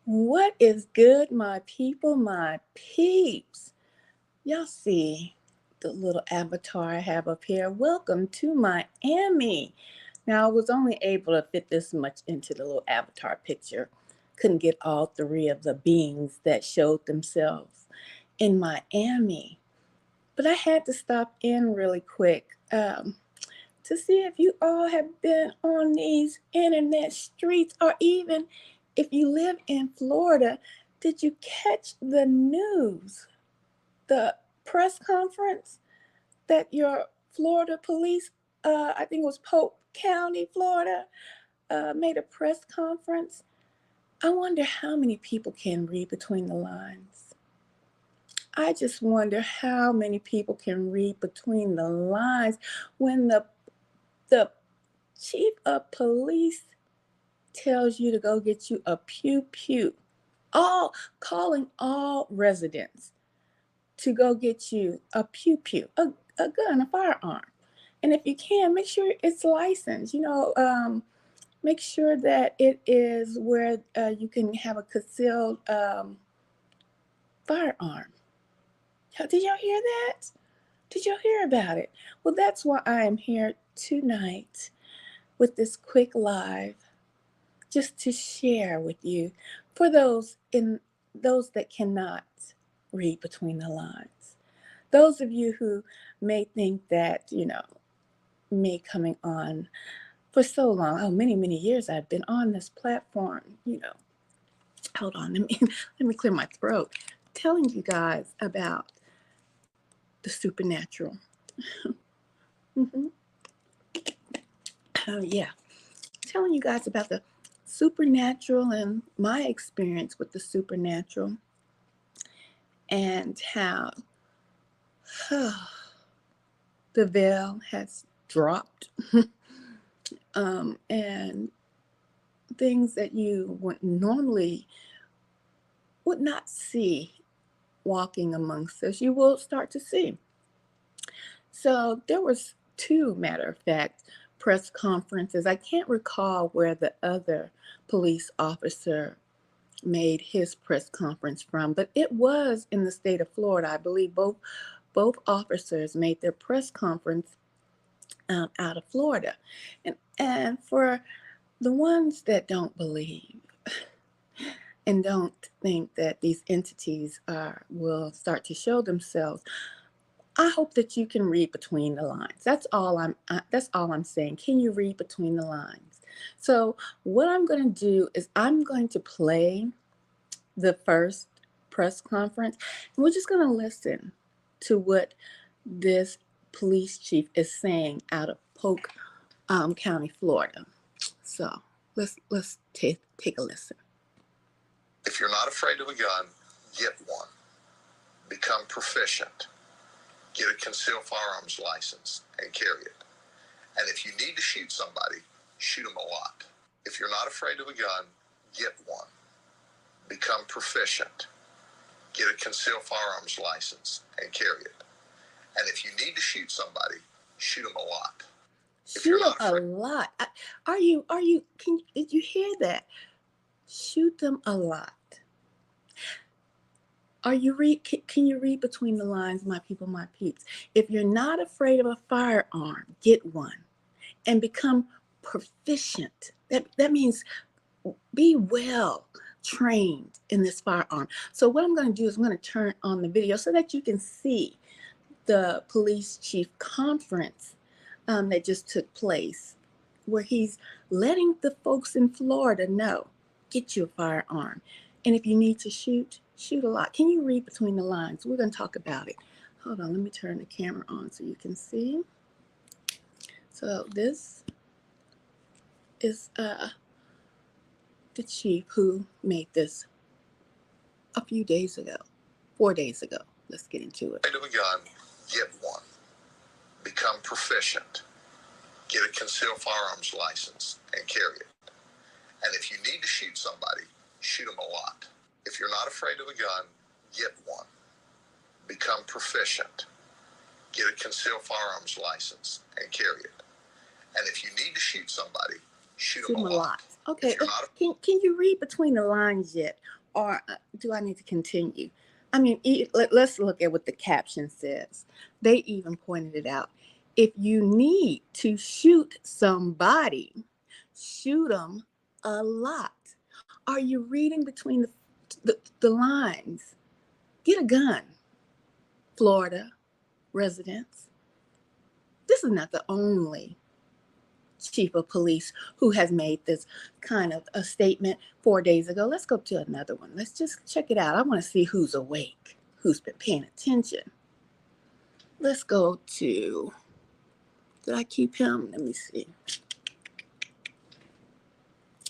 What is good, my people, my peeps? Y'all see the little avatar I have up here. Welcome to Miami. Now, I was only able to fit this much into the little avatar picture. Couldn't get all three of the beings that showed themselves in Miami. But I had to stop in really quick to see if you all have been on these internet streets, or even if you live in Florida, did you catch the news? The press conference that your Florida police, I think it was Polk County, Florida, made a press conference. I wonder how many people can read between the lines. I just wonder how many people can read between the lines when the chief of police tells you to go get you a pew pew, all calling all residents to go get you a pew pew, a gun, a firearm. And if you can, make sure it's licensed. Make sure that it is where you can have a concealed firearm. Did y'all hear that? Did y'all hear about it? Well, that's why I am here tonight with this quick live, just to share with you, for those that cannot read between the lines. Those of you who may think that, me coming on for so long, many years I've been on this platform, hold on, let me clear my throat, telling you guys about the supernatural. mm-hmm. Yeah, telling you guys about the supernatural and my experience with the supernatural, and how the veil has dropped, and things that you would normally would not see walking amongst us, you will start to see. So there was two, matter of fact, press conferences. I can't recall where the other police officer made his press conference from, but it was in the state of Florida. I believe both officers made their press conference out of Florida. And for the ones that don't believe and don't think that these entities will start to show themselves, I hope that you can read between the lines. That's all I'm saying. Can you read between the lines? So what I'm going to do is I'm going to play the first press conference, and we're just going to listen to what this police chief is saying out of Polk County, Florida. So let's take a listen. If you're not afraid of a gun, get one. Become proficient. Get a concealed firearms license and carry it. And if you need to shoot somebody, shoot them a lot. If you're not afraid of a gun, get one. Become proficient. Get a concealed firearms license and carry it. And if you need to shoot somebody, shoot them a lot. Shoot them a lot. Did you hear that? Shoot them a lot. Can you read between the lines, my people, my peeps? If you're not afraid of a firearm, get one and become proficient. That means be well trained in this firearm. So what I'm going to do is I'm going to turn on the video so that you can see the police chief conference that just took place, where he's letting the folks in Florida know, get you a firearm. And if you need to shoot a lot. Can you read between the lines? We're going to talk about it. Hold on, let me turn the camera on so you can see. So this is the chief who made this a few days ago, 4 days ago. Let's get into it. Afraid of a gun, get one. Become proficient. Get a concealed firearms license and carry it. And if you need to shoot somebody, shoot them a lot. If you're not afraid of a gun, get one. Become proficient. Get a concealed firearms license and carry it. And if you need to shoot somebody, shoot them a lot. Okay, can you read between the lines yet? Or do I need to continue? I mean, let's look at what the caption says. They even pointed it out. If you need to shoot somebody, shoot them a lot. Are you reading between the lines? Get a gun, Florida residents. This is not the only chief of police who has made this kind of a statement 4 days ago. Let's go to another one. Let's just check it out. I want to see who's awake, who's been paying attention. Let's go to, did I keep him? Let me see.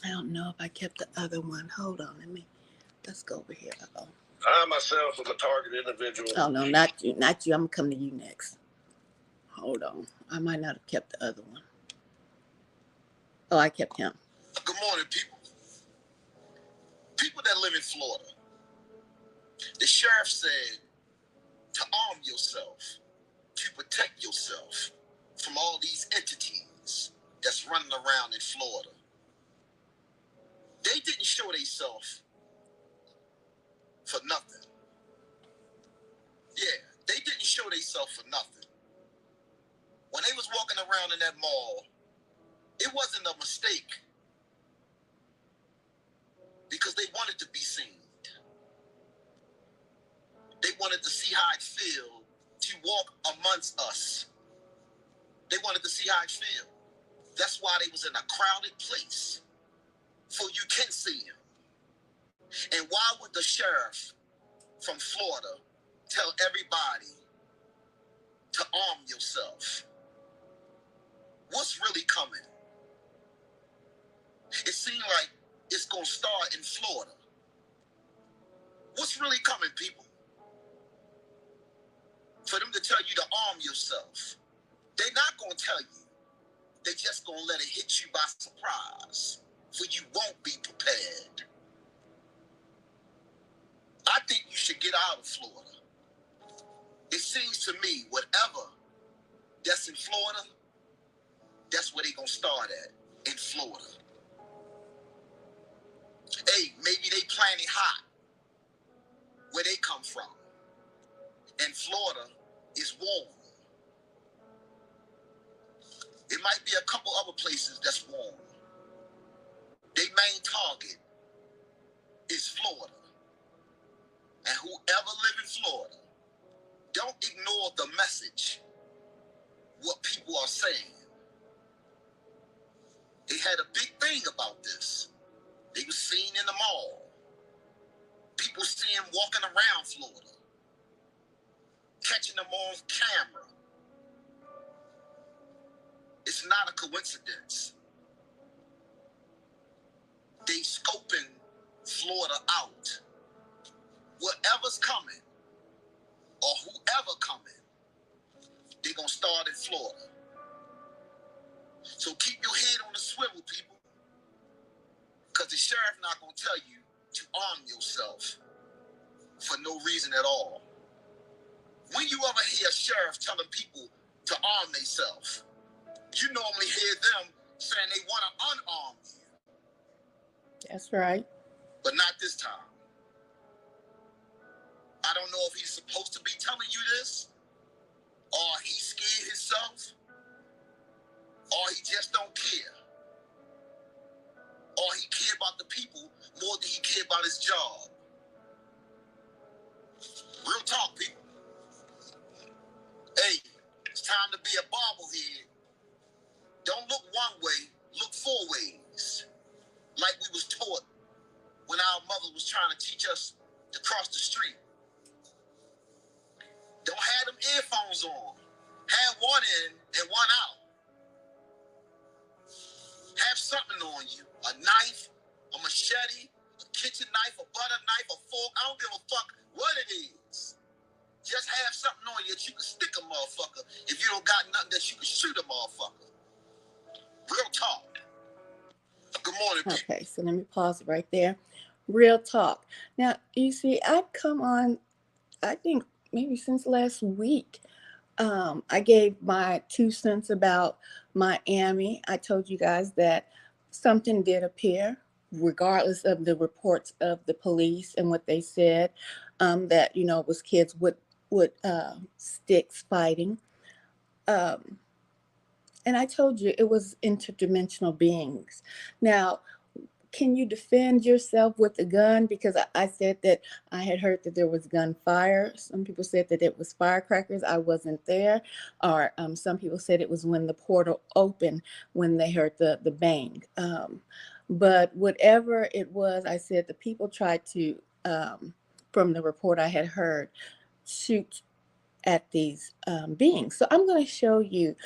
I don't know if I kept the other one. Hold on, let's go over here. Uh-oh. I myself am a target individual. Oh no, not you. I'm gonna come to you next. Hold on. I might not have kept the other one. Oh, I kept him. Good morning, people. People that live in Florida. The sheriff said to arm yourself, to protect yourself from all these entities that's running around in Florida. They didn't show themselves for nothing. Yeah, they didn't show themselves for nothing. When they was walking around in that mall, it wasn't a mistake because they wanted to be seen. They wanted to see how it feel to walk amongst us. They wanted to see how it feel. That's why they was in a crowded place, so you can see him. And why would the sheriff from Florida tell everybody to arm yourself? What's really coming? It seems like it's going to start in Florida. What's really coming, people? For them to tell you to arm yourself. They're not going to tell you. They're just going to let it hit you by surprise. For you won't be prepared. I think you should get out of Florida. It seems to me, whatever that's in Florida, that's where they're going to start at, in Florida. Hey, maybe they playing it hot where they come from. And Florida is warm. It might be a couple other places that's warm. Their main target is Florida. And whoever live in Florida, don't ignore the message, what people are saying. They had a big thing about this. They were seen in the mall. People see them walking around Florida, catching them on camera. It's not a coincidence. They scoping Florida out. Whatever's coming, or whoever coming, they're going to start in Florida. So keep your head on the swivel, people. Because the sheriff not going to tell you to arm yourself for no reason at all. When you ever hear a sheriff telling people to arm themselves, you normally hear them saying they want to unarm you. That's right. But not this time. I don't know if he's supposed to be telling you this, or he's scared himself, or he just don't care. Or he care about the people more than he care about his job. Real talk, people. Hey, it's time to be a bobblehead. Don't look one way, look 4 ways. Like we was taught when our mother was trying to teach us to cross the street. Don't have them earphones on. Have one in and one out. Have something on you. A knife, a machete, a kitchen knife, a butter knife, a fork. I don't give a fuck what it is. Just have something on you that you can stick a motherfucker if you don't got nothing that you can shoot a motherfucker. Real talk. Good morning, people. Okay, so let me pause right there. Real talk. Now, you see, I've come on, I think maybe since last week. I gave my 2 cents about Miami. I told you guys that something did appear, regardless of the reports of the police and what they said, that, it was kids with sticks fighting. Um, and I told you it was interdimensional beings. Now, can you defend yourself with a gun? Because I said that I had heard that there was gunfire. Some people said that it was firecrackers. I wasn't there. Or some people said it was when the portal opened, when they heard the bang. But whatever it was, I said the people tried to, from the report I had heard, shoot at these beings. So I'm going to show you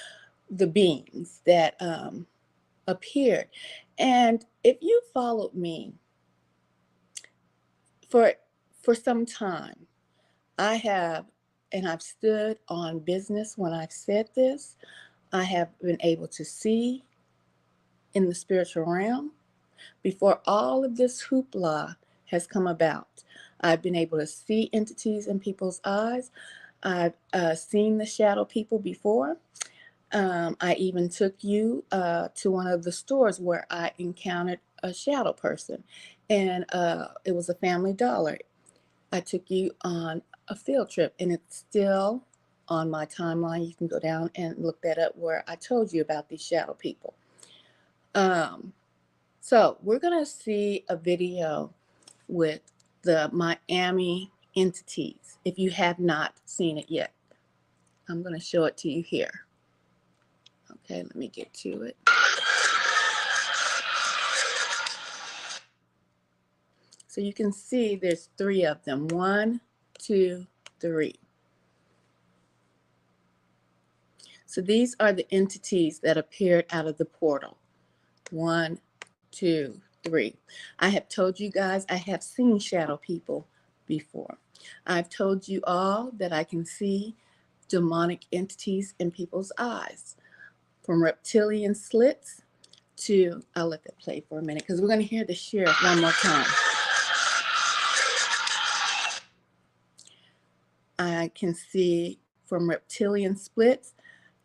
the beings that appeared. And if you followed me for some time, I have, and I've stood on business when I've said this. I have been able to see in the spiritual realm before all of this hoopla has come about. I've been able to see entities in people's eyes. I've seen the shadow people before. I even took you to one of the stores where I encountered a shadow person, and it was a Family Dollar. I took you on a field trip, and it's still on my timeline. You can go down and look that up where I told you about these shadow people. So we're going to see a video with the Miami entities if you have not seen it yet. I'm going to show it to you here. Okay, let me get to it. So you can see there's 3 of them. 1, 2, 3. So these are the entities that appeared out of the portal. 1, 2, 3. I have told you guys I have seen shadow people before. I've told you all that I can see demonic entities in people's eyes, from reptilian slits to, I'll let that play for a minute because we're going to hear the sheriff one more time. I can see from reptilian splits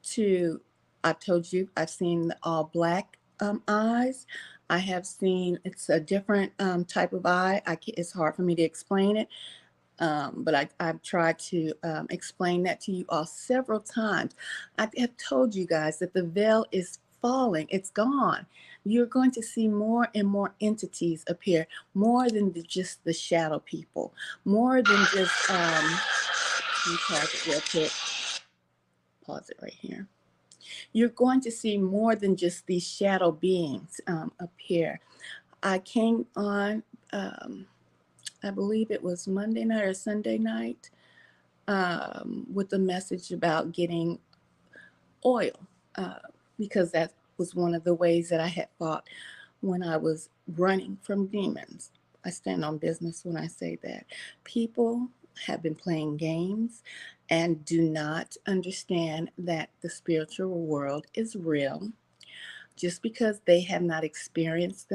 to, I've told you, I've seen the all black eyes. I have seen, it's a different type of eye. It's hard for me to explain it, but I've tried to explain that to you all several times. I have told you guys that the veil is falling. It's gone. You're going to see more and more entities appear, more than just the shadow people, more than just, let me pause it real quick. Pause it right here. You're going to see more than just these shadow beings appear. I came on, I believe it was Monday night or Sunday night, with a message about getting oil, because that was one of the ways that I had fought when I was running from demons. I stand on business when I say that. People have been playing games and do not understand that the spiritual world is real. Just because they have not experienced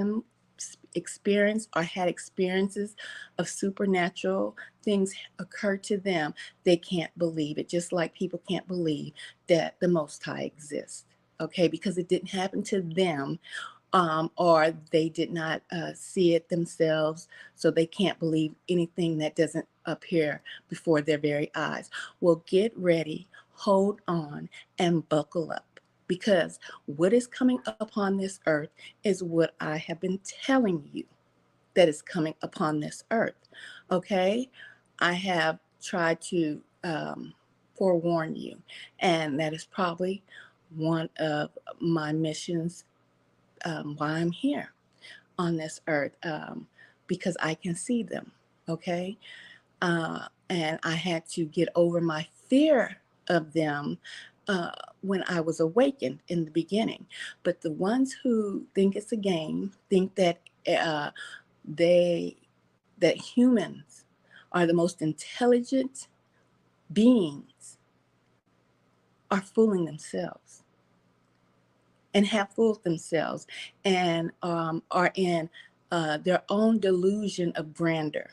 or had experiences of supernatural things occur to them, they can't believe it. Just like people can't believe that the Most High exists. Okay, because it didn't happen to them, or they did not see it themselves, so they can't believe anything that doesn't appear before their very eyes. Well, get ready, hold on, and buckle up, because what is coming upon this earth is what I have been telling you that is coming upon this earth. Okay, I have tried to forewarn you, and that is probably one of my missions, why I'm here on this earth, because I can see them. Okay, and I had to get over my fear of them when I was awakened in the beginning. But the ones who think it's a game, think that uh, they that humans are the most intelligent beings, are fooling themselves and have fooled themselves, and are in their own delusion of grandeur.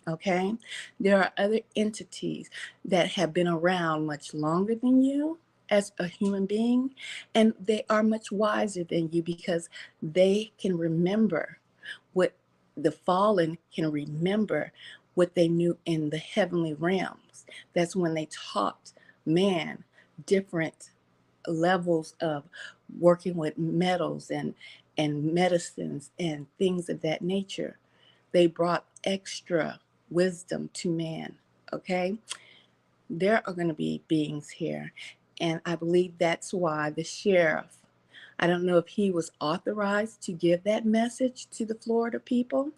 Okay, there are other entities that have been around much longer than you, as a human being, and they are much wiser than you because they can remember what the fallen can remember what they knew in the heavenly realms. That's when they taught man different levels of working with metals and medicines and things of that nature. They brought extra wisdom to man. Okay, there are going to be beings here. And I believe that's why the sheriff, I don't know if he was authorized to give that message to the Florida people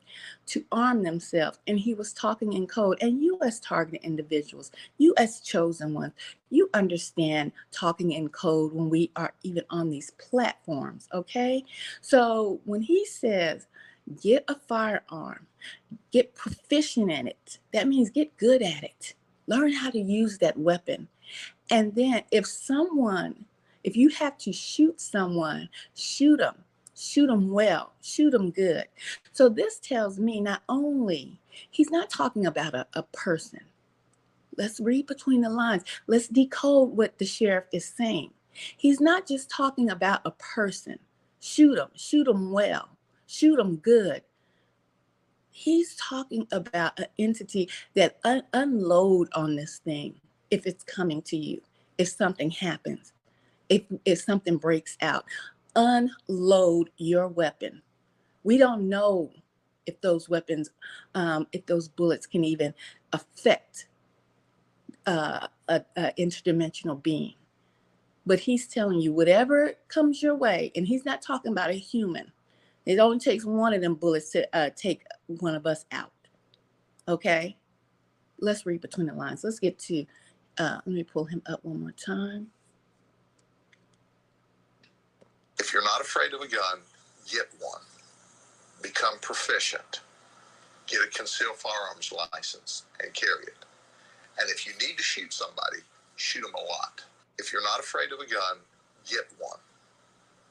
to arm themselves. And he was talking in code. And you, as targeted individuals, you, as chosen ones, you understand talking in code when we are even on these platforms. Okay. So when he says, get a firearm, get proficient in it, that means get good at it. Learn how to use that weapon. And then if you have to shoot someone, shoot them well, shoot them good. So this tells me not only, he's not talking about a person. Let's read between the lines. Let's decode what the sheriff is saying. He's not just talking about a person. Shoot them well, shoot them good. He's talking about an entity that unload on this thing if it's coming to you, if something happens, if something breaks out. Unload your weapon. We don't know if those weapons, if those bullets can even affect a interdimensional being. But he's telling you whatever comes your way, and he's not talking about a human. It only takes one of them bullets to take one of us out. Okay, let's read between the lines. Let's get to, let me pull him up one more time. If you're not afraid of a gun, get one. Become proficient. Get a concealed firearms license and carry it. And if you need to shoot somebody, shoot them a lot. If you're not afraid of a gun, get one.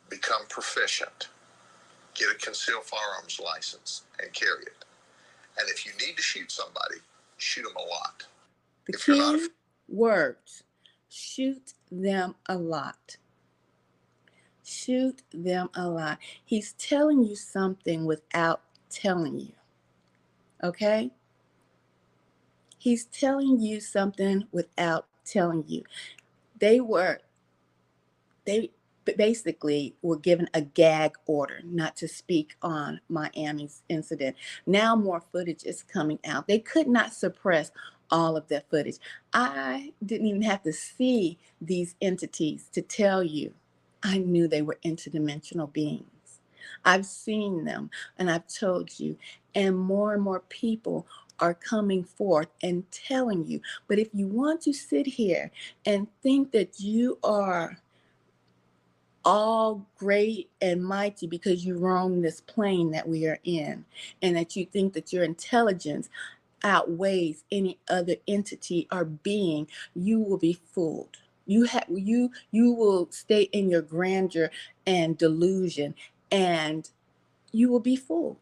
Become proficient. Get a concealed firearms license and carry it. And if you need to shoot somebody, shoot them a lot. The key words, shoot them a lot. Shoot them a lot. He's telling you something without telling you. Okay? He's telling you something without telling you. They basically were given a gag order not to speak on Miami's incident. Now more footage is coming out. They could not suppress all of that footage. I didn't even have to see these entities to tell you. I knew they were interdimensional beings. I've seen them and I've told you, and more people are coming forth and telling you. But if you want to sit here and think that you are all great and mighty because you roam this plane that we are in, and that you think that your intelligence outweighs any other entity or being, you will be fooled. You will stay in your grandeur and delusion, and you will be fooled.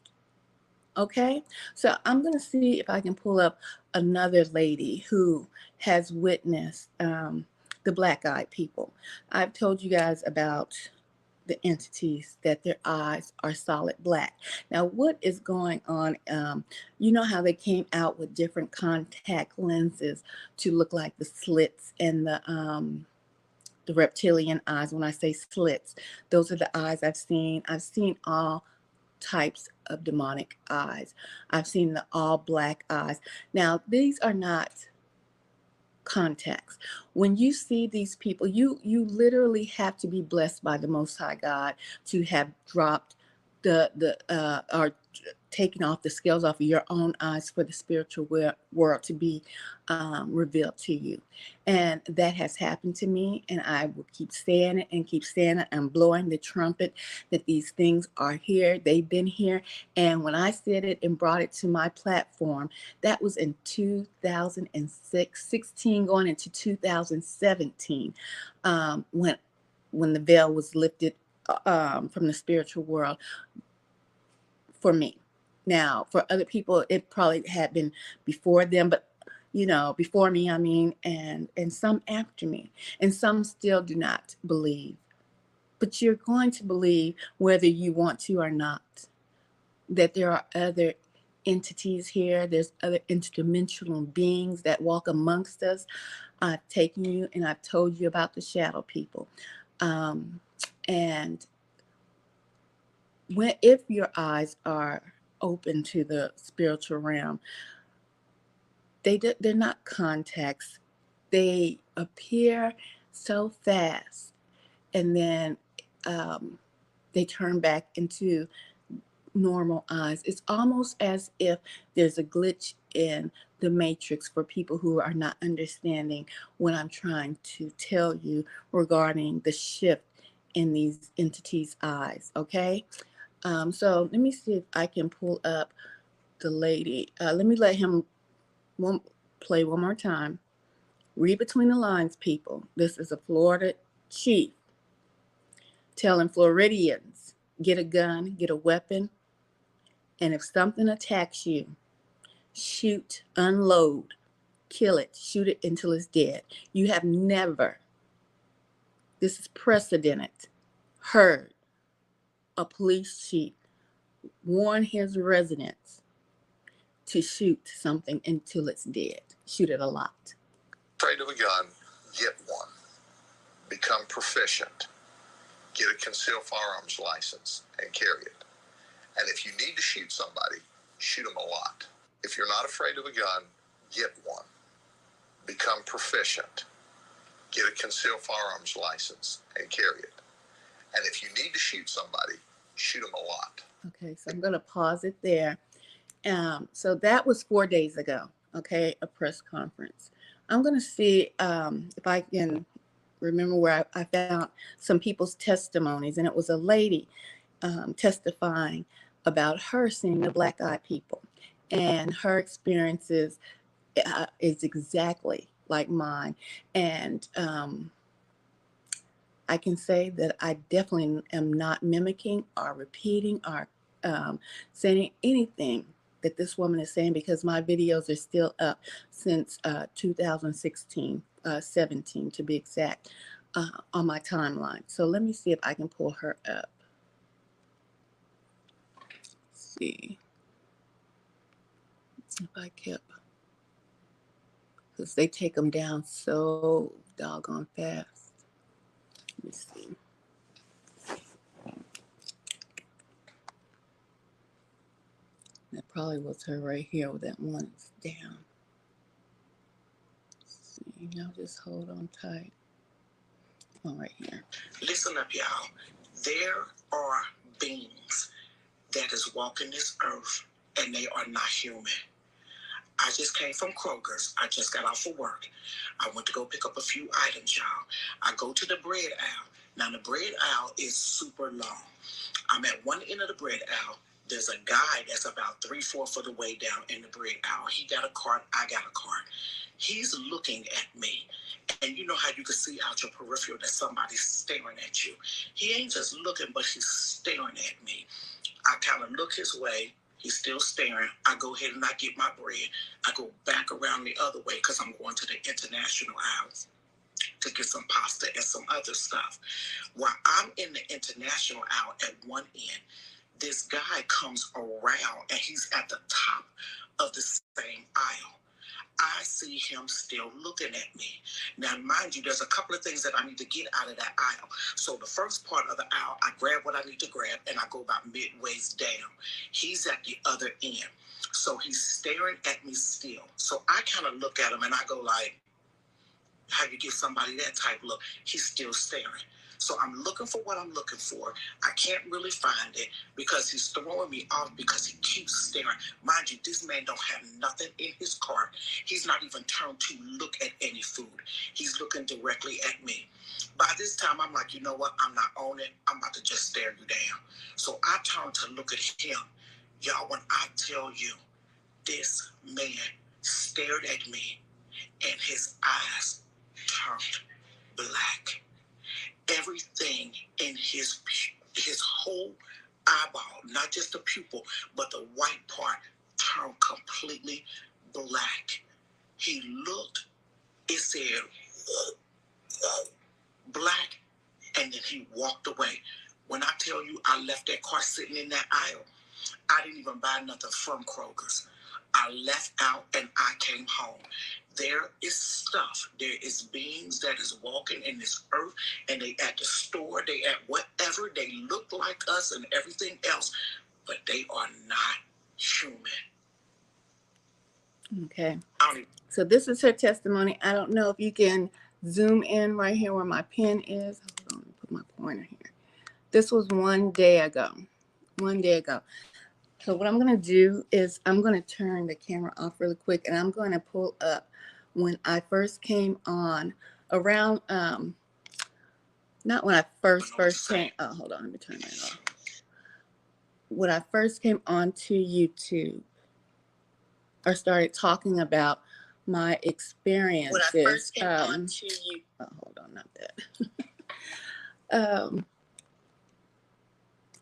Okay, so I'm going to see if I can pull up another lady who has witnessed the black-eyed people. I've told you guys about the entities that their eyes are solid black. Now, what is going on? You know how they came out with different contact lenses to look like the slits and the reptilian eyes. When I say slits, those are the eyes I've seen. I've seen all types of demonic eyes. I've seen the all black eyes. Now, these are not contacts. When you see these people, you literally have to be blessed by the Most High God to have dropped or taken off the scales off of your own eyes for the spiritual world to be revealed to you. And that has happened to me, and I will keep saying it and keep saying it. I'm blowing the trumpet that these things are here. They've been here. And when I said it and brought it to my platform, that was in 2016 going into 2017, when the veil was lifted from the spiritual world for me. Now, for other people, it probably had been before them, but before me, I mean, and some after me, and some still do not believe. But you're going to believe whether you want to or not, that there are other entities here. There's other interdimensional beings that walk amongst us. I've taken you and I've told you about the shadow people. And if your eyes are open to the spiritual realm, they're not contacts. They appear so fast, and then they turn back into normal eyes. It's almost as if there's a glitch in the matrix for people who are not understanding what I'm trying to tell you regarding the shift in these entities' eyes. Okay, so let me see if I can pull up the lady. Let me let him play one more time. Read between the lines, people. This is a Florida chief telling Floridians, get a gun, get a weapon, and if something attacks you, shoot, unload, kill it, shoot it until it's dead. You have never, this is precedented, heard a police chief warn his residents to shoot something until it's dead. Shoot it a lot. Afraid of a gun, get one. Become proficient. Get a concealed firearms license and carry it. And if you need to shoot somebody, shoot them a lot. If you're not afraid of a gun, get one. Become proficient. Get a concealed firearms license and carry it. And if you need to shoot somebody, shoot them a lot. Okay, so I'm going to pause it there. So that was 4 days ago, okay, a press conference. I'm going to see if I can remember where I found some people's testimonies, and it was a lady testifying about her seeing the black-eyed people, and her experiences is exactly like mine. And I can say that I definitely am not mimicking or repeating or saying anything that this woman is saying, because my videos are still up since 2016, 17 to be exact, on my timeline. So let me see if I can pull her up. Let's see if I kept, because they take them down so doggone fast. Let me see. That probably was her right here with that one down. Let's see, now just hold on tight. One right here. Listen up, y'all. There are beings that is walking this earth, and they are not human. I just came from Kroger's. I just got off of work. I went to go pick up a few items, y'all. I go to the bread aisle. Now, the bread aisle is super long. I'm at one end of the bread aisle. There's a guy that's about 3/4 of the way down in the bread aisle. He got a cart. I got a cart. He's looking at me. And you know how you can see out your peripheral that somebody's staring at you. He ain't just looking, but he's staring at me. I kind of look his way. He's still staring. I go ahead and I get my bread. I go back around the other way because I'm going to the international aisles to get some pasta and some other stuff. While I'm in the international aisle at one end, this guy comes around and he's at the top of the same aisle. I see him still looking at me. Now, mind you, there's a couple of things that I need to get out of that aisle. So the first part of the aisle, I grab what I need to grab, and I go about midways down. He's at the other end. So he's staring at me still. So I kind of look at him, and I go like, how you give somebody that type look? He's still staring. So I'm looking for what I'm looking for. I can't really find it because he's throwing me off because he keeps staring. Mind you, this man don't have nothing in his cart. He's not even turned to look at any food. He's looking directly at me. By this time, I'm like, you know what? I'm not on it. I'm about to just stare you down. So I turn to look at him. Y'all, when I tell you, this man stared at me and his eyes turned black. Everything in his whole eyeball, not just the pupil, but the white part, turned completely black. He looked, it said, black, and then he walked away. When I tell you I left that car sitting in that aisle, I didn't even buy nothing from Kroger's. I left out and I came home. There is stuff, there is beings that is walking in this earth, and they at the store, they at whatever, they look like us and everything else, but they are not human. Okay. So this is her testimony. I don't know if you can zoom in right here where my pen is. Hold on, let me put my pointer here. This was 1 day ago. 1 day ago. So what I'm going to do is I'm going to turn the camera off really quick, and I'm going to pull up when I first came on around, not when I first came, oh, hold on, let me turn that off. When I first came onto YouTube or started talking about my experiences. When I first came onto you. Oh, hold on, not that.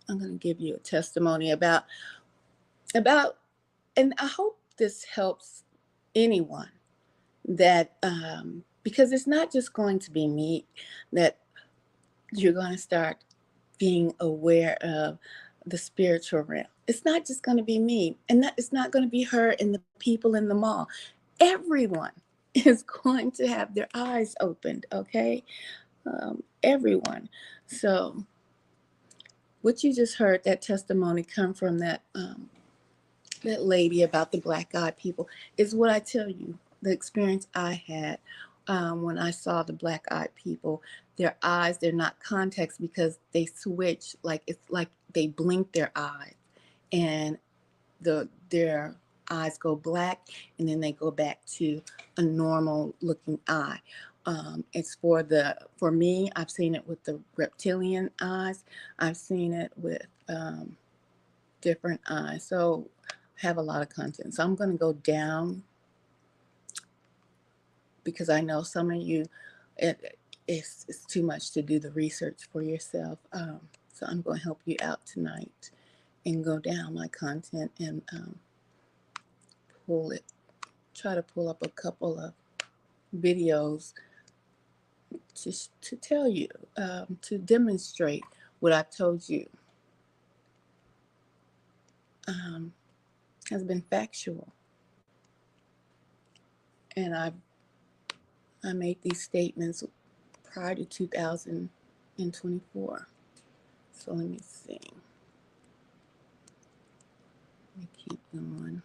I'm going to give you a testimony about, and I hope this helps anyone that, because it's not just going to be me, that you're going to start being aware of the spiritual realm. It's not just going to be me, and it's not going to be her and the people in the mall. Everyone is going to have their eyes opened, okay? Everyone. So what you just heard, that testimony come from that lady about the black-eyed people, is what I tell you, the experience I had when I saw the black-eyed people. Their eyes, they're not contacts because they switch, like it's like they blink their eyes, and their eyes go black, and then they go back to a normal looking eye. It's for me, I've seen it with the reptilian eyes. I've seen it with different eyes. So I have a lot of content. So I'm going to go down because I know some of you, it's too much to do the research for yourself. So I'm going to help you out tonight and go down my content and try to pull up a couple of videos to tell you, to demonstrate what I've told you has been factual. And I made these statements prior to 2024. So let me see. Let me keep going.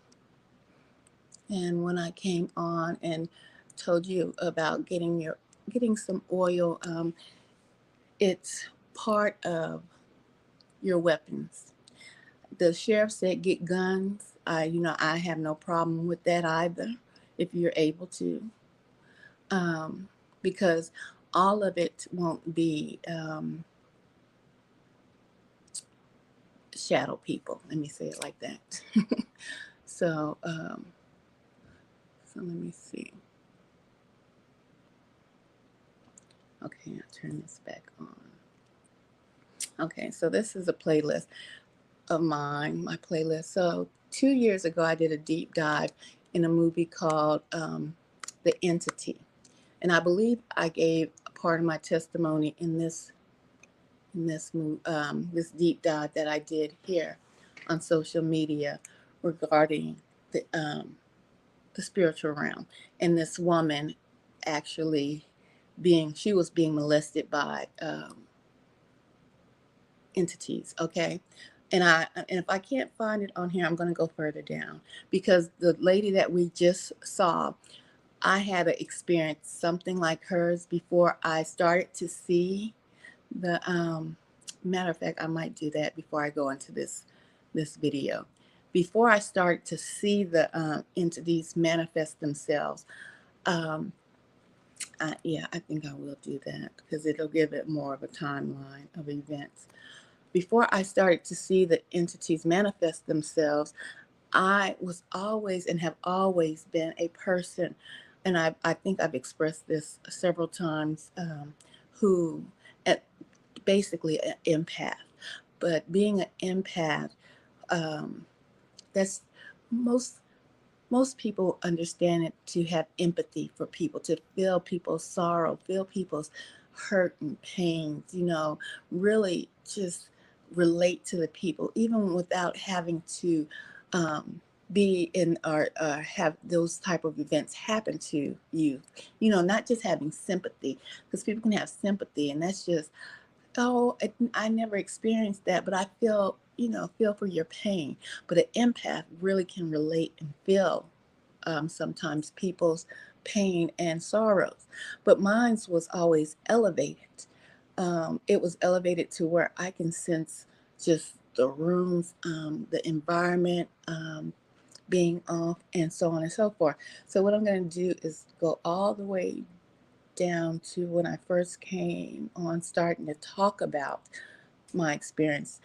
And when I came on and told you about getting some oil, it's part of your weapons. The sheriff said get guns. I have no problem with that either, if you're able to, because all of it won't be shadow people. Let me say it like that. So let me see. Okay, I'll turn this back on. Okay, so this is a playlist of mine, my playlist. So 2 years ago, I did a deep dive in a movie called The Entity. And I believe I gave a part of my testimony in this deep dive that I did here on social media regarding the spiritual realm, and this woman actually she was being molested by entities. Okay. And if I can't find it on here, I'm going to go further down, because the lady that we just saw, I had to experience something like hers before I started to see the matter of fact, I might do that before I go into this video. Before I start to see the entities manifest themselves, I think I will do that because it'll give it more of a timeline of events. Before I started to see the entities manifest themselves, I was always and have always been a person, and I think I've expressed this several times, who basically an empath. But being an empath, that's most most people understand it to have empathy for people, to feel people's sorrow, feel people's hurt and pains, really just relate to the people, even without having to be in or have those type of events happen to you. Not just having sympathy, because people can have sympathy, and that's just, oh, I never experienced that, but I feel for your pain. But an empath really can relate and feel sometimes people's pain and sorrows. But mine's was always elevated. It was elevated to where I can sense just the rooms, the environment, being off, and so on and so forth. So what I'm going to do is go all the way down to when I first came on starting to talk about my experience.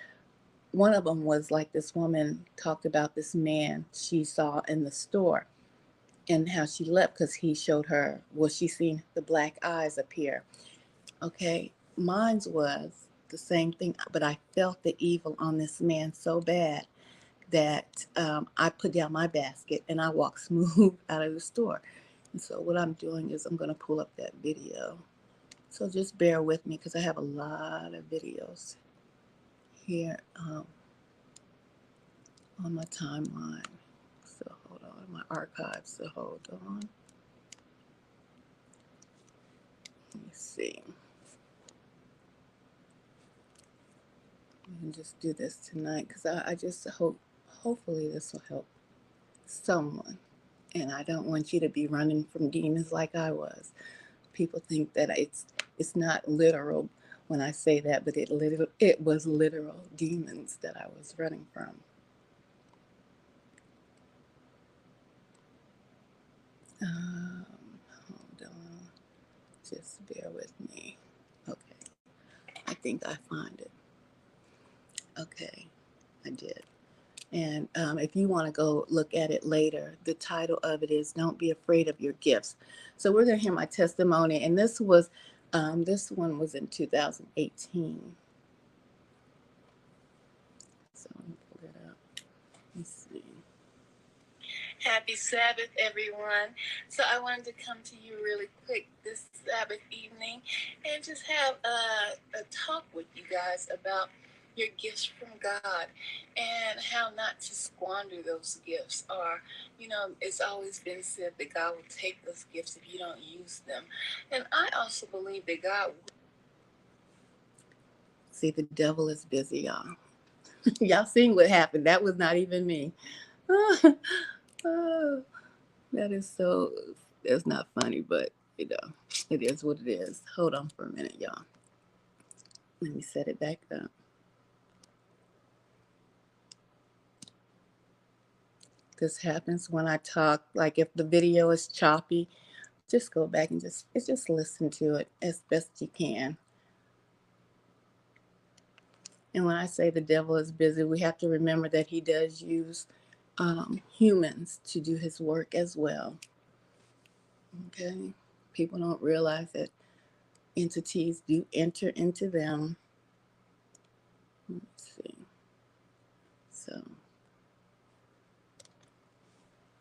One of them was like this woman talked about this man she saw in the store and how she left because he showed her, well, she seen the black eyes appear. Okay, mine's was the same thing, but I felt the evil on this man so bad that I put down my basket and I walked smooth out of the store. And so what I'm doing is I'm going to pull up that video. So just bear with me because I have a lot of videos here on my timeline. So hold on, my archives. So hold on. Let me see. I can just do this tonight because I just hopefully this will help someone. And I don't want you to be running from demons like I was. People think that it's not literal when I say that, but it was literal demons that I was running from. Hold on, just bear with me. Okay, I think I find it. Okay, I did. And if you want to go look at it later, the title of it is "Don't Be Afraid of Your Gifts." So we're going to hear my testimony, and this one was in 2018. So let me pull it up. Let's see. Happy Sabbath, everyone. So I wanted to come to you really quick this Sabbath evening and just have a talk with you guys about your gifts from God and how not to squander those gifts. Or, it's always been said that God will take those gifts if you don't use them. And I also believe that God. See, the devil is busy, y'all. Y'all seen what happened. That was not even me. Oh, that is so, that's not funny, but it is what it is. Hold on for a minute, y'all. Let me set it back up. This happens when I talk. Like if the video is choppy, just go back and just listen to it as best you can. And when I say the devil is busy, we have to remember that he does use humans to do his work as well. Okay? People don't realize that entities do enter into them. Let's see. So,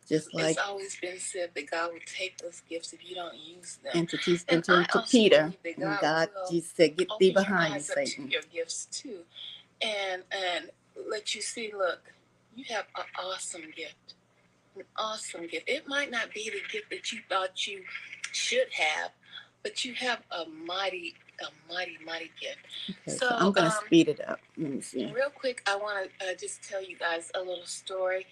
just like it's always been said that God will take those gifts if you don't use them. Entities enter into Peter, and God just said, "Get thee behind me, Satan." Your gifts too, and let you see. Look, you have an awesome gift. An awesome gift. It might not be the gift that you thought you should have, but you have a mighty gift. Okay, so I'm going to speed it up. Let me see. Real quick, I want to just tell you guys a little story.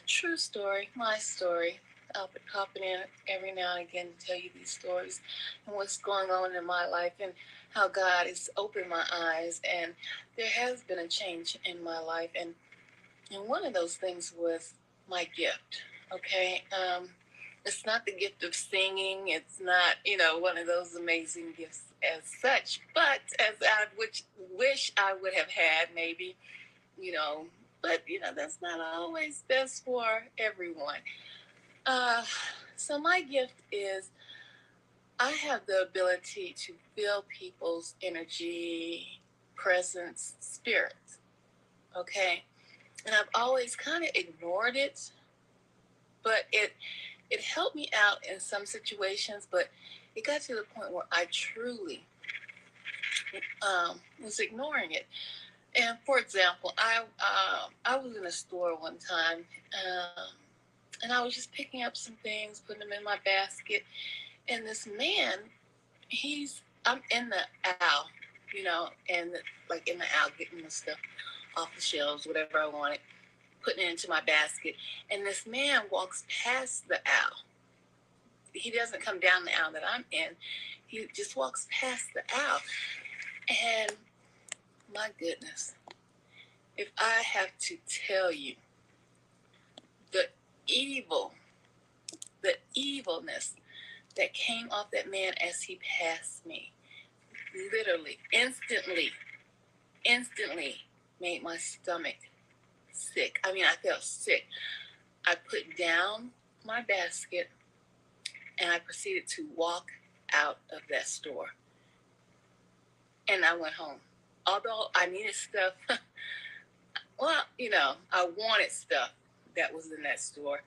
True story, my story. I'll be popping in every now and again to tell you these stories and what's going on in my life and how God has opened my eyes. And there has been a change in my life. And one of those things was my gift. Okay. It's not the gift of singing. It's not, one of those amazing gifts as such, but as I wish I would have had maybe, but that's not always best for everyone. So my gift is I have the ability to feel people's energy, presence, spirit. Okay. And I've always kind of ignored it but it helped me out in some situations, but it got to the point where I truly was ignoring it. And for example, I was in a store one time, and I was just picking up some things, putting them in my basket, and this man, I'm in the aisle, and like in the aisle getting the stuff off the shelves, whatever I wanted, putting it into my basket, and this man walks past the aisle. He doesn't come down the aisle that I'm in. He just walks past the aisle, and my goodness, if I have to tell you the evil, the evilness that came off that man as he passed me, literally, instantly made my stomach sick. I mean, I felt sick. I put down my basket and I proceeded to walk out of that store. And I went home. Although I needed stuff, well, I wanted stuff that was in that store.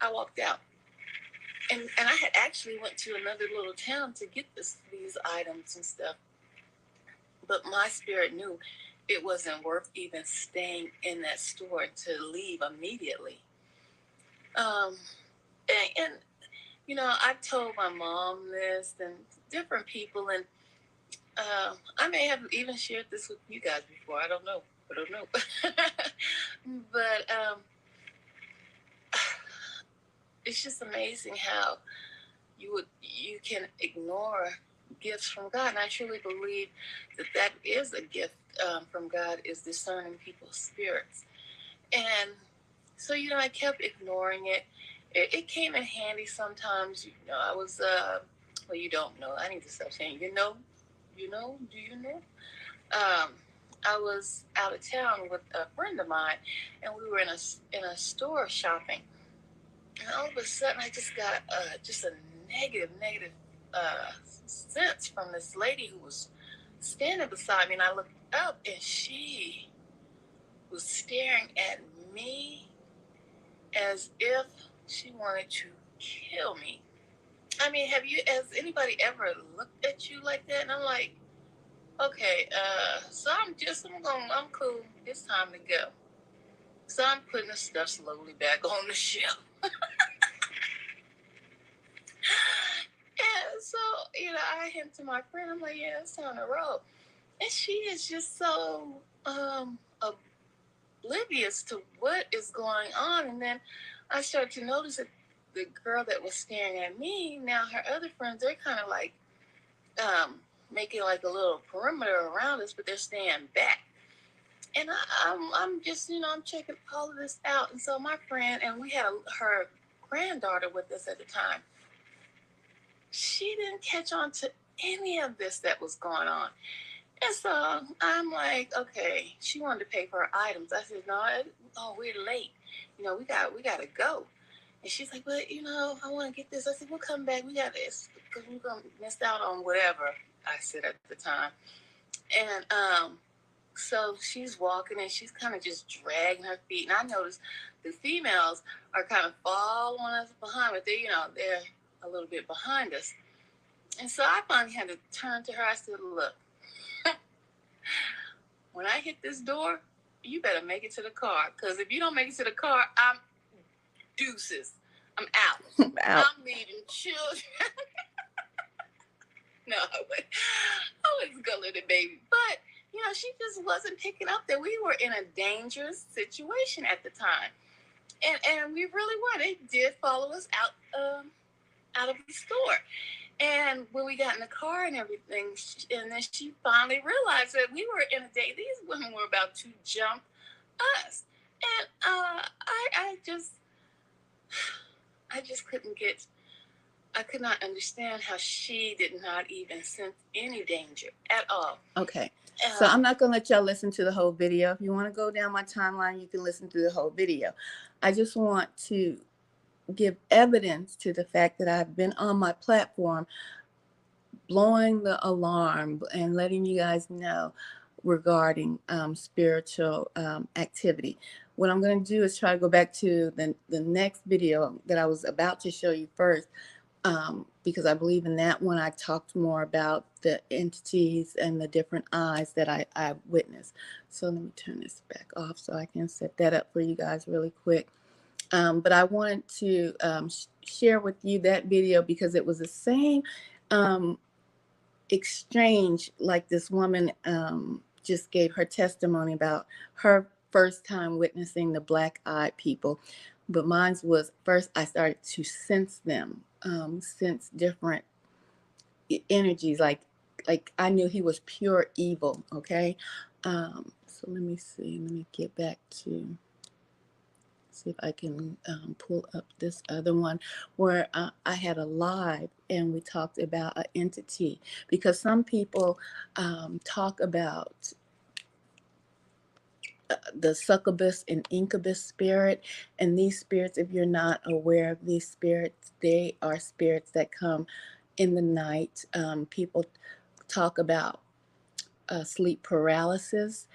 I walked out. And I had actually went to another little town to get these items and stuff. But my spirit knew it wasn't worth even staying in that store to leave immediately. And I've told my mom this and different people, and I may have even shared this with you guys before. I don't know. But it's just amazing how you can ignore gifts from God. And I truly believe that is a gift from God, is discerning people's spirits. And so, I kept ignoring it. It came in handy sometimes. I was, well, you don't know. I need to stop saying, do you know? I was out of town with a friend of mine, and we were in a store shopping. And all of a sudden, I just got just a negative sense from this lady who was standing beside me. And I looked up, and she was staring at me as if she wanted to kill me. I mean, has anybody ever looked at you like that? And I'm like, okay, so I'm cool. It's time to go. So I'm putting the stuff slowly back on the shelf. And so, I hint to my friend, I'm like, yeah, it's time to roll. And she is just so oblivious to what is going on. And then I started to notice that the girl that was staring at me, now her other friends, they're kind of like making like a little perimeter around us, but they're staying back. And I'm just, I'm checking all of this out. And so my friend, and we had her granddaughter with us at the time, she didn't catch on to any of this that was going on. And so I'm like, okay, she wanted to pay for her items. I said, no, we're late. We got to go. And she's like, but, I want to get this. I said, we'll come back. We got this because we're going to miss out on whatever I said at the time. And so she's walking and she's kind of just dragging her feet. And I noticed the females are kind of following us behind, but they're a little bit behind us. And so I finally had to turn to her. I said, look, when I hit this door, you better make it to the car. Because if you don't make it to the car, I'm deuces. I'm out. I'm leaving children. No, I was gonna let it, baby. But, she just wasn't picking up that we were in a dangerous situation at the time. And we really were. They did follow us out of the store. And when we got in the car and everything, and then she finally realized that we were in a day. These women were about to jump us. And I just I could not understand how she did not even sense any danger at all. Okay. So I'm not going to let y'all listen to the whole video. If you want to go down my timeline, you can listen to the whole video. I just want to give evidence to the fact that I've been on my platform blowing the alarm and letting you guys know regarding spiritual activity. what I'm going to do is try to go back to the next video that I was about to show you first, because I believe in that one I talked more about the entities and the different eyes that I witnessed. So let me turn this back off so I can set that up for you guys really quick. But I wanted to share with you that video because it was the same exchange like this woman just gave her testimony about her first time witnessing the black-eyed people. But mine was first I started to sense them, sense different energies, like I knew he was pure evil. Okay, so let me see. Let me get back to see if I can pull up this other one where I had a live and we talked about an entity, because some people talk about the succubus and incubus spirit. And these spirits, if you're not aware of these spirits, they are spirits that come in the night. People talk about sleep paralysis,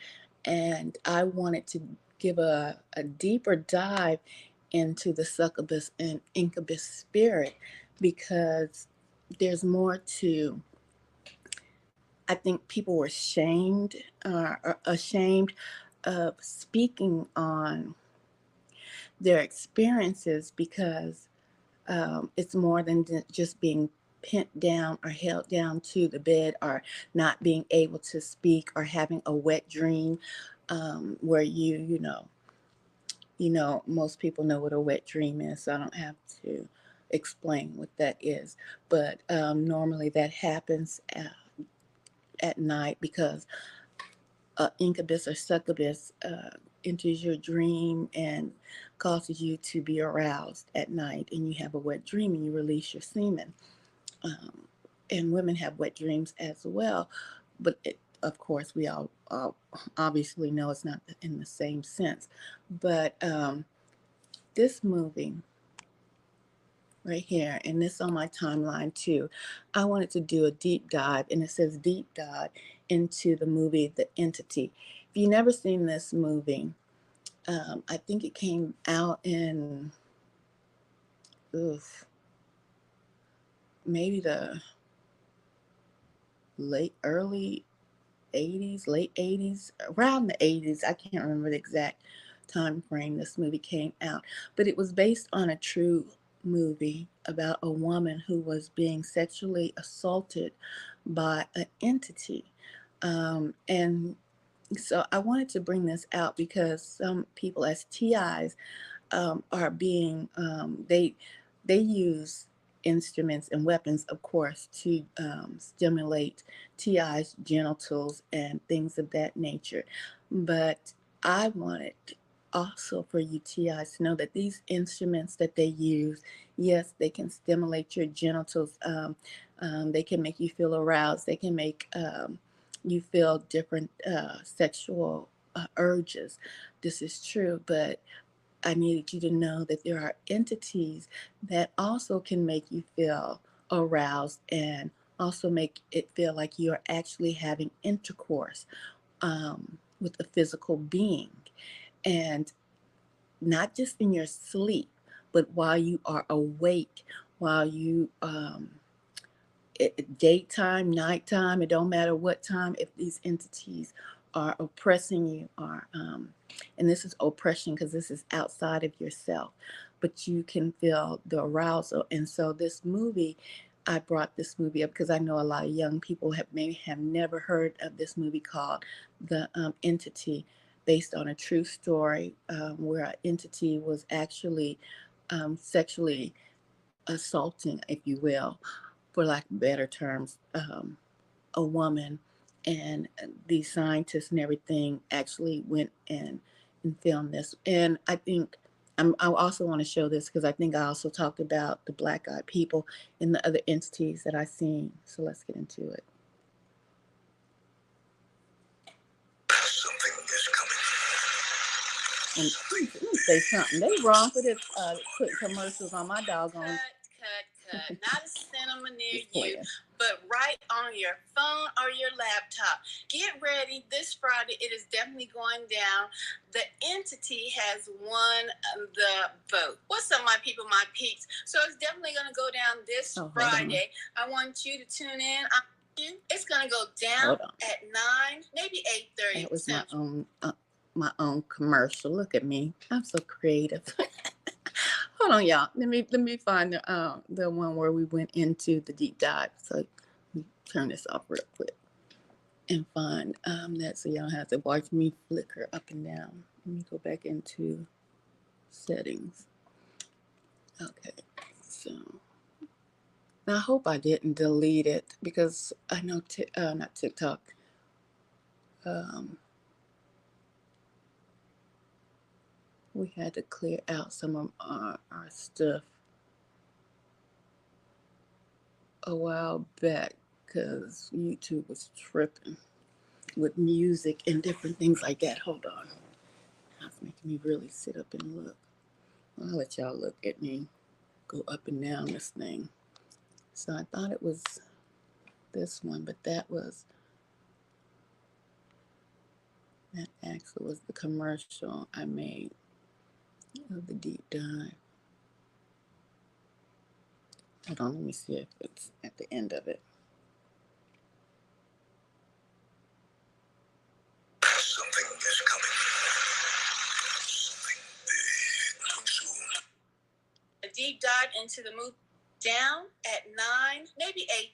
and I wanted to give a deeper dive into the succubus and incubus spirit, because there's more to. I think people were ashamed of speaking on their experiences, because it's more than just being pinned down or held down to the bed, or not being able to speak, or having a wet dream, where most people know what a wet dream is, so I don't have to explain what that is. But normally that happens at night, because incubus or succubus enters your dream and causes you to be aroused at night, and you have a wet dream and you release your semen. Um, and women have wet dreams as well, but of course we all obviously know it's not in the same sense. But this movie right here, and this on my timeline too, I wanted to do a deep dive, and it says deep dive into the movie The Entity. If you've never seen this movie, I think it came out in oof, maybe the early 80s, late 80s, around the 80s. I can't remember the exact time frame this movie came out, but it was based on a true movie about a woman who was being sexually assaulted by an entity. And so I wanted to bring this out because some people, as TIs, are being they use instruments and weapons, of course, to stimulate TI's genitals and things of that nature. But I wanted also for you TIs to know that these instruments that they use, yes, they can stimulate your genitals. They can make you feel aroused. They can make you feel different sexual urges. This is true, but I needed you to know that there are entities that also can make you feel aroused, and also make it feel like you're actually having intercourse with a physical being. And not just in your sleep, but while you are awake, while you daytime, nighttime, it don't matter what time, if these entities are oppressing you, or and this is oppression because this is outside of yourself, but you can feel the arousal. And so this movie, I brought this movie up because I know a lot of young people have never heard of this movie called The Entity, based on a true story, where an entity was actually sexually assaulting, if you will, for lack of better terms, a woman. And the scientists and everything actually went and filmed this. And I think I also want to show this because I think I also talked about the black-eyed people and the other entities that I've seen. So let's get into it. Something is coming. And let me say something. They wrong for this putting commercials on my doggone. Cut. Not a cinema near you. but right on your phone or your laptop. Get ready. This Friday, it is definitely going down. The entity has won the vote. What's up, my people, my peeps? So it's definitely going to go down this Friday. I want you to tune in. It's going to go down at 9, maybe 8:30. That was my own commercial. Look at me. I'm so creative. Hold on, y'all. Let me find the one where we went into the deep dive. So let me turn this off real quick and find that so y'all don't have to watch me flicker up and down. Let me go back into settings. Okay, so now I hope I didn't delete it because I know not TikTok. We had to clear out some of our stuff a while back because YouTube was tripping with music and different things like that. Hold on. That's making me really sit up and look. I'll let y'all look at me go up and down this thing. So I thought it was this one, but that actually was the commercial I made of the deep dive. Hold on, let me see if it's at the end of it. Something is coming. Something big too soon. A deep dive into the movie down at 9, maybe 8.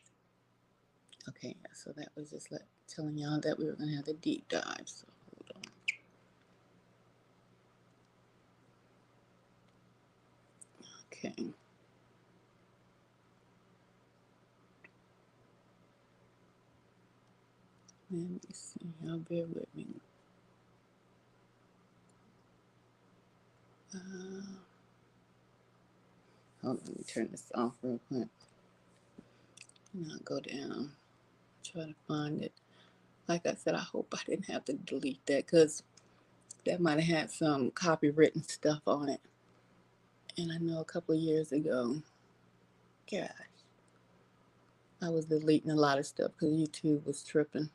Okay, so that was just telling y'all that we were going to have the deep dive. So hold on. Okay. Let me see. Y'all bear with me. Hold on, let me turn this off real quick. And I'll go down, try to find it. Like I said, I hope I didn't have to delete that because that might have had some copywritten stuff on it. And I know a couple of years ago, gosh, I was deleting a lot of stuff because YouTube was tripping.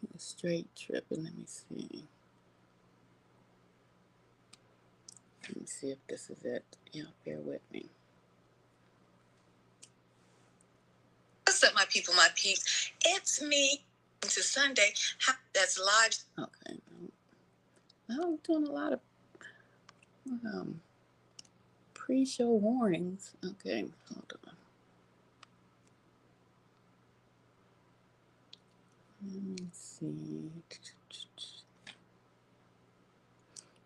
It was straight tripping. Let me see. Let me see if this is it. Yeah, bear with me. What's up, my people, my peeps? It's me. To Sunday. That's live. Okay. I'm doing a lot of pre-show warnings. Okay, hold on. Let me see.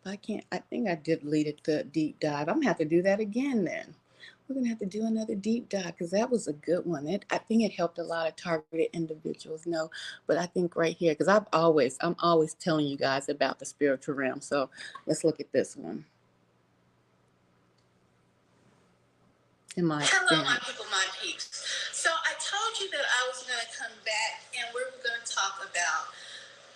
I think I deleted the deep dive. I'm gonna have to do that again then. We're gonna have to do another deep dive because that was a good one. I think it helped a lot of targeted individuals know. But I think right here, because I'm always telling you guys about the spiritual realm. So let's look at this one. Hello, my people, my peeps. So I told you that I was gonna come back and we were gonna talk about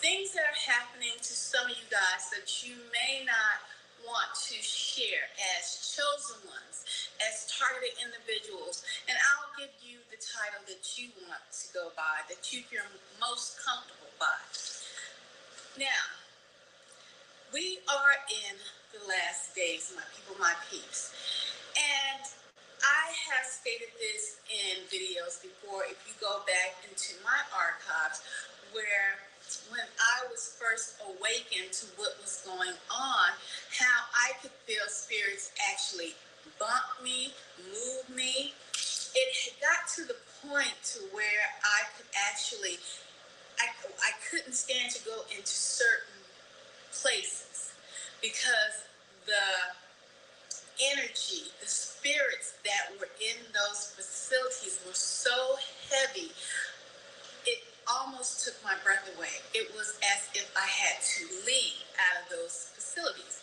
things that are happening to some of you guys that you may not want to share as chosen ones, as targeted individuals. And I'll give you the title that you want to go by, that you feel most comfortable by. Now, we are in the last days, my people, my peeps. And I have stated this in videos before. If you go back into my archives, where when I was first awakened to what was going on, how I could feel spirits actually bump me, move me. It got to the point to where I could actually, I couldn't stand to go into certain places because the energy, the spirits that were in those facilities were so heavy, it almost took my breath away. It was as if I had to leave out of those facilities.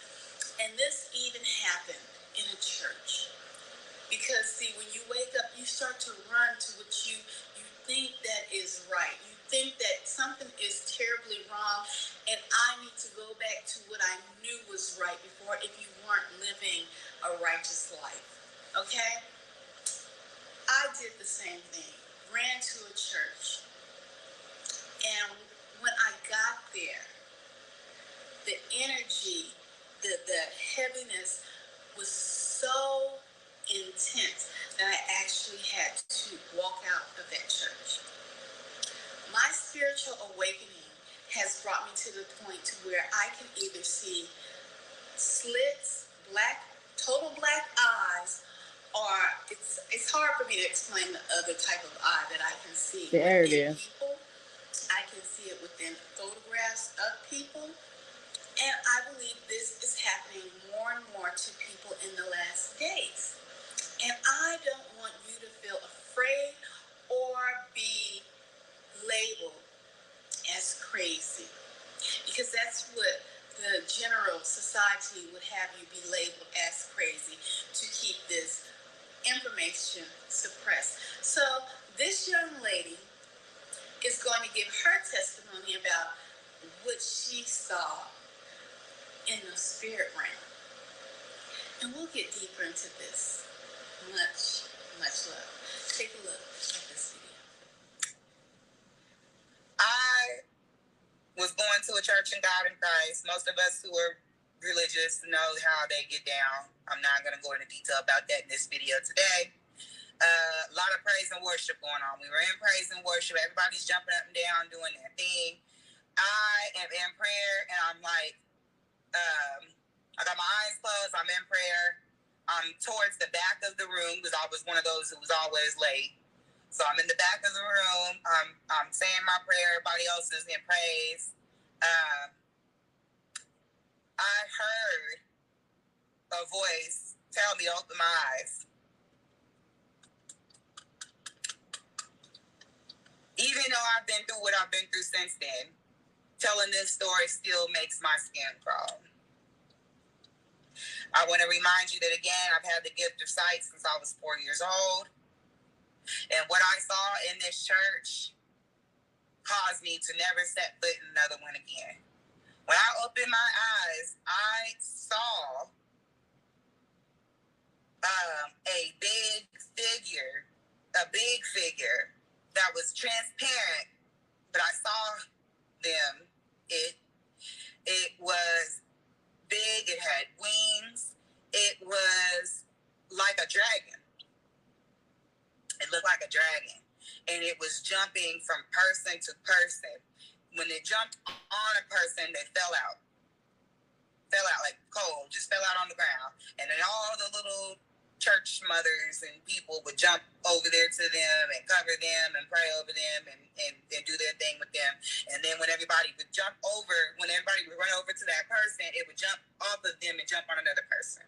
And this even happened in a church. Because see, when you wake up, you start to run to what you think that is right. You think that something is terribly wrong, and I need to go back to what I knew was right before if you weren't living a righteous life. Okay? I did the same thing. Ran to a church. And when I got there, the energy, the heaviness was so intense that I actually had to walk out of that church. My spiritual awakening has brought me to the point to where I can either see slits, total black eyes, or it's hard for me to explain the other type of eye that I can see. There it is. People, I can see it within photographs of people. And I believe this is happening more and more to people in the last days. And I don't want you to feel afraid or be labeled as crazy, because that's what the general society would have you be labeled as crazy to keep this information suppressed. So this young lady is going to give her testimony about what she saw in the spirit realm. And we'll get deeper into this. Much, much love. Take a look at this video. I was going to a church in God in Christ. Most of us who are religious know how they get down. I'm not going to go into detail about that in this video today. A lot of praise and worship going on. We were in praise and worship. Everybody's jumping up and down, doing their thing. I am in prayer, and I'm like, I got my eyes closed. I'm in prayer. I'm towards the back of the room because I was one of those who was always late. So I'm in the back of the room. I'm saying my prayer. Everybody else is in praise. I heard a voice tell me to open my eyes. Even though I've been through what I've been through since then, telling this story still makes my skin crawl. I want to remind you that, again, I've had the gift of sight since I was 4 years old. And what I saw in this church caused me to never set foot in another one again. When I opened my eyes, I saw a big figure that was transparent, but I saw them. It was big. It had wings. It was like a dragon. It looked like a dragon. And it was jumping from person to person. When it jumped on a person, they fell out like cold, just fell out on the ground. And then all the little church mothers and people would jump over there to them and cover them and pray over them and do their thing with them. And then when everybody would run over to that person, it would jump off of them and jump on another person.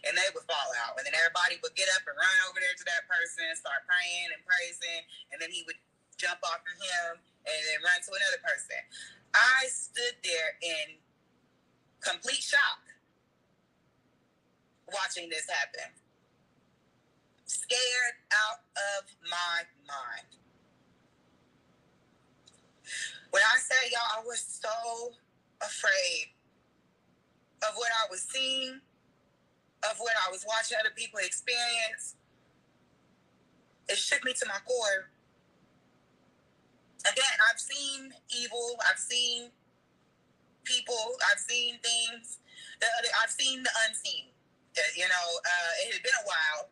And they would fall out. And then everybody would get up and run over there to that person, start praying and praising, and then he would jump off of him and then run to another person. I stood there in complete shock watching this happen. Scared out of my mind. When I say, y'all, I was so afraid of what I was seeing, of what I was watching other people experience. It shook me to my core. Again, I've seen evil. I've seen people. I've seen things. I've seen the unseen. It had been a while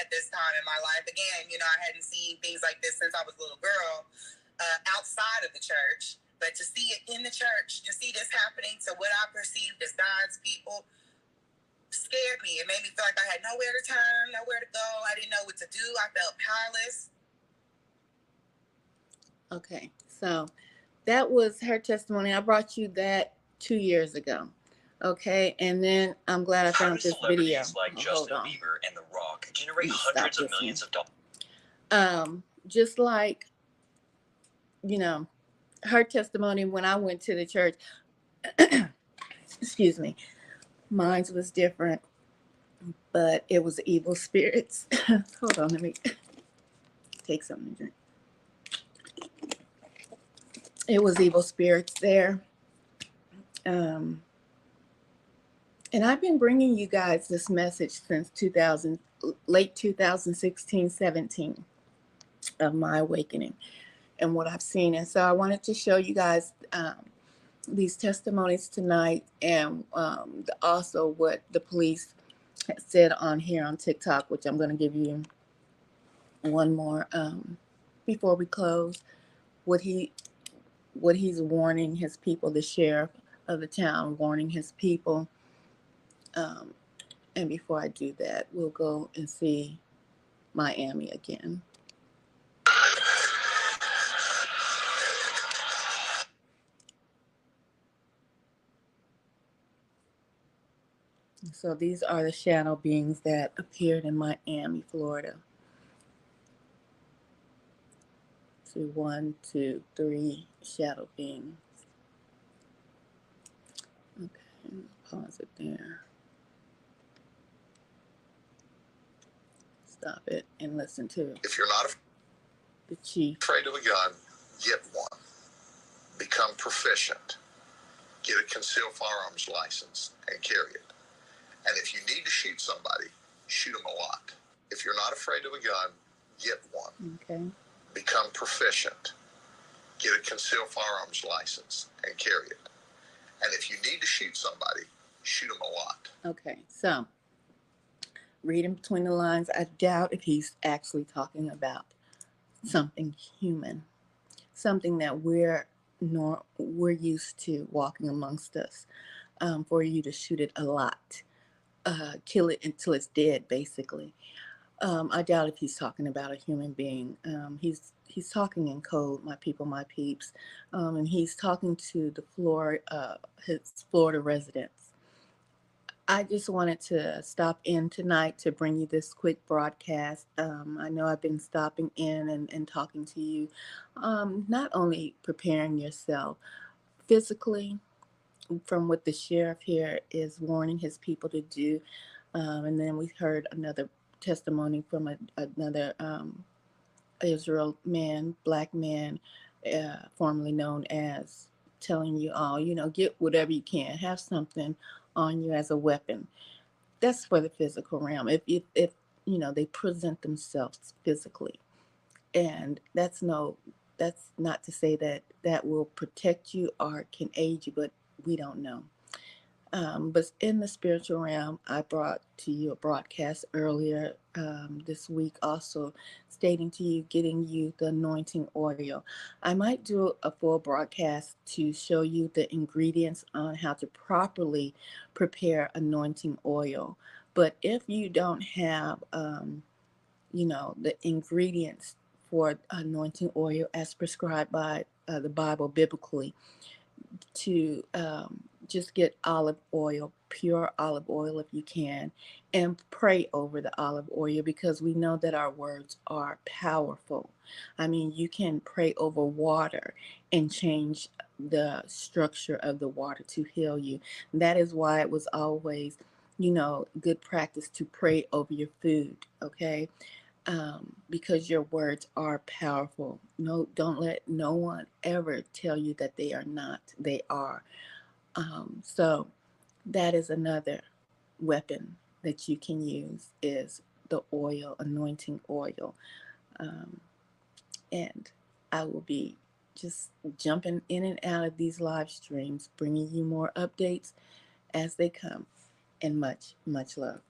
at this time in my life. Again, I hadn't seen things like this since I was a little girl outside of the church. But to see it in the church, to see this happening to what I perceived as God's people, scared me. It made me feel like I had nowhere to turn, nowhere to go. I didn't know what to do. I felt powerless. Okay, so that was her testimony. I brought you that 2 years ago. Okay, and then I'm glad I found this video. Like Justin Bieber and The Rock generate hundreds of millions of dollars. Just like, her testimony when I went to the church, excuse me, mine was different, but it was evil spirits. Hold on, let me take something to drink. It was evil spirits there. And I've been bringing you guys this message since late 2016, 17 of my awakening and what I've seen. And so I wanted to show you guys these testimonies tonight, and also what the police said on here on TikTok, which I'm going to give you one more before we close. What he's warning his people, the sheriff of the town warning his people. Um, and before I do that, we'll go and see Miami again. So these are the shadow beings that appeared in Miami, Florida. So 1, 2, 3 shadow beings. Okay, pause it there. Stop it and listen to If you're not the chief. afraid of a gun, get one. Become proficient. Get a concealed firearms license and carry it. And if you need to shoot somebody, shoot them a lot. If you're not afraid of a gun, get one. Okay. Become proficient. Get a concealed firearms license and carry it. And if you need to shoot somebody, shoot them a lot. Okay, so reading between the lines, I doubt if he's actually talking about something human, something that we're used to walking amongst us. For you to shoot it a lot, kill it until it's dead, basically. I doubt if he's talking about a human being. He's talking in code, my people, my peeps, and he's talking to his Florida residents. I just wanted to stop in tonight to bring you this quick broadcast. I know I've been stopping in and talking to you, not only preparing yourself physically from what the sheriff here is warning his people to do. And then we heard another testimony from another Israel man, black man, formerly known as, telling you all, get whatever you can, have something on you as a weapon. That's for the physical realm. If they present themselves physically, and that's not to say that that will protect you or can aid you, but we don't know. But in the spiritual realm, I brought to you a broadcast earlier this week, also stating to you, getting you the anointing oil. I might do a full broadcast to show you the ingredients on how to properly prepare anointing oil. But if you don't have, the ingredients for anointing oil as prescribed by the Bible biblically, to just get olive oil, pure olive oil if you can, and pray over the olive oil, because we know that our words are powerful. I mean, you can pray over water and change the structure of the water to heal you. That is why it was always, good practice to pray over your food, okay? Because your words are powerful. No, don't let no one ever tell you that they are not. They are. So that is another weapon that you can use, is the oil, anointing oil. Um, and I will be just jumping in and out of these live streams, bringing you more updates as they come. And much, much love.